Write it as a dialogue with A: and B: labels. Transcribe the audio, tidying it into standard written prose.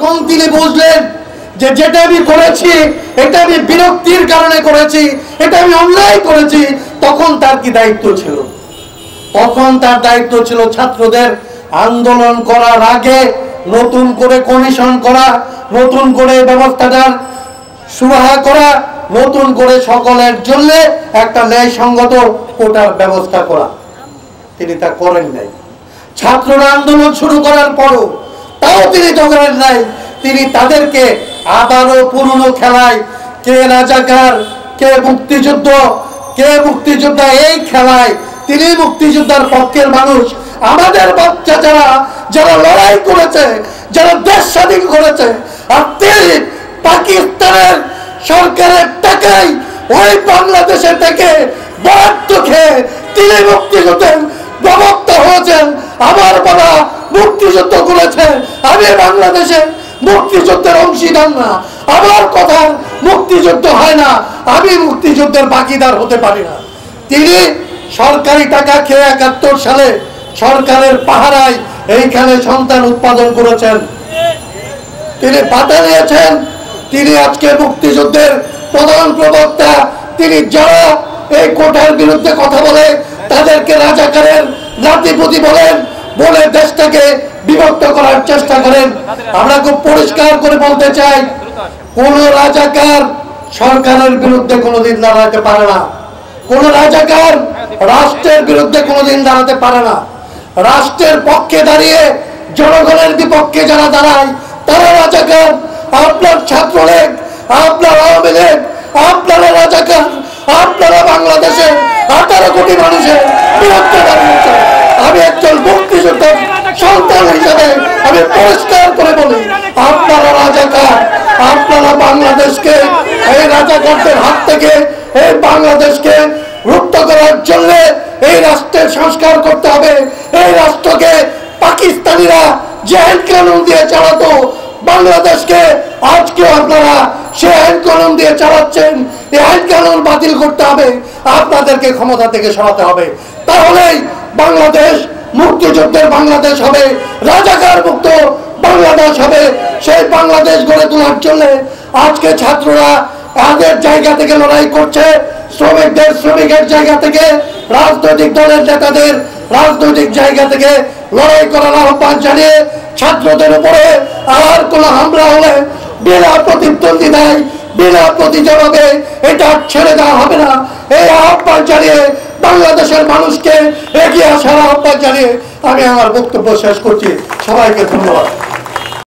A: কোন তিনি বুঝলেন যে যেটা আমি করেছি এটা আমি বিরক্তির কারণে করেছি, এটা আমি অন্যায় করেছি, তখন তার কি দায়িত্ব ছিল? তখন তার দায়িত্ব ছিল ছাত্রদের আন্দোলন করার আগে নতুন করে কমিশন করা, নতুন করে ব্যবস্থাটার সুরাহা করা, নতুন করে সকলের জন্য একটা ন্যায়সঙ্গত কোটার ব্যবস্থা করা। তিনি তা করেন নাই। ছাত্ররা আন্দোলন শুরু করার পরও তাও তিনি করেন নাই। তিনি তাদেরকে আবারও পুরনো খেলায় কে রাজাকার কে মুক্তিযুদ্ধ কে মুক্তিযোদ্ধা, এই খেলায় তিনি মুক্তিযোদ্ধার পক্ষের মানুষ, আমাদের বাচ্চা যারা লড়াই করেছে, যারা দেশ স্বাধীন করেছে, আর তিনি পাকিস্তানের সরকারের টাকায় ওই বাংলাদেশে থেকে বরাদ্দ খেয়ে তিনি মুক্তিযুদ্ধের প্রবক্তা হয়েছেন। আমার বাবা মুক্তিযুদ্ধ করেছে, আমি বাংলাদেশে মুক্তিযুদ্ধের অংশীদার না, আমার কথা মুক্তিযুদ্ধ হয় না, আমি মুক্তিযুদ্ধের বাকিদার হতে পারি না। তিনি সরকারি টাকা খেয়ে ৭১ সালে সরকারের পাহারায় এইখানে সন্তান উৎপাদন করেছেন, তিনি পাতা নিয়েছেন। তিনি আজকে মুক্তিযুদ্ধের প্রধান প্রবক্তা। তিনি যারা এই কোটার বিরুদ্ধে কথা বলে তাদেরকে রাজাকারের নাতিপুতি বলে দেশটাকে বিভক্ত করার চেষ্টা করেন। আমরা খুব পরিষ্কার করে বলতে চাই, কোন রাজাকার সরকারের বিরুদ্ধে কোনোদিন দাঁড়াতে পারে না, কোন রাজাকার রাষ্ট্রের বিরুদ্ধে কোনোদিন দাঁড়াতে পারে না। রাষ্ট্রের পক্ষে দাঁড়িয়ে জনগণের বিপক্ষে যারা দাঁড়ায় তারা রাজাকার। আপনার ছাত্রলীগ, আপনার আওয়ামী লীগ, আপনারা রাজাকার। আপনারা বাংলাদেশে 18 কোটি মানুষের বিরুদ্ধে দাঁড়িয়েছে। আমি একজন মুক্তিযোদ্ধার সন্তান হিসাবে আমি পরিষ্কার করে বলি, আপনারা রাজাকার। আপনারা বাংলাদেশকে এই রাজাকারদের হাত থেকে এই বাংলাদেশকে মুক্ত করার জন্য এই রাষ্ট্রের সংস্কার করতে হবে। এই রাষ্ট্রকে পাকিস্তানিরা যে আইন কানুন দিয়ে চালাতো বাংলাদেশকে, আজকে আপনারা সে আইন কানুন দিয়ে চালাচ্ছেন। এই আইন কানুন বাতিল করতে হবে, আপনাদেরকে ক্ষমতা থেকে সরাতে হবে। তাহলেই বাংলাদেশ মুক্তিযুদ্ধের বাংলাদেশ হবে, রাজাকার মুক্ত বাংলাদেশ হবে। সেই বাংলাদেশ গড়ে তোলার জন্য আজকে ছাত্ররা তাদের জায়গা থেকে লড়াই করছে, শ্রমিকের জায়গা থেকে, রাজনৈতিক দলের নেতাদের রাজনৈতিক জায়গা থেকে লড়াই করার আহ্বান জানিয়ে ছাত্রদের উপরে আর কোন হামলা হলে বিনা প্রতিদ্বন্দ্বিতায় বিনা প্রতিজবাবে এটা ছেড়ে দেওয়া হবে না। এই আহ্বান জানিয়ে বাংলাদেশের মানুষকে এগিয়ে আসার আহ্বান জানিয়ে আমি আমার বক্তব্য শেষ করছি। সবাইকে ধন্যবাদ।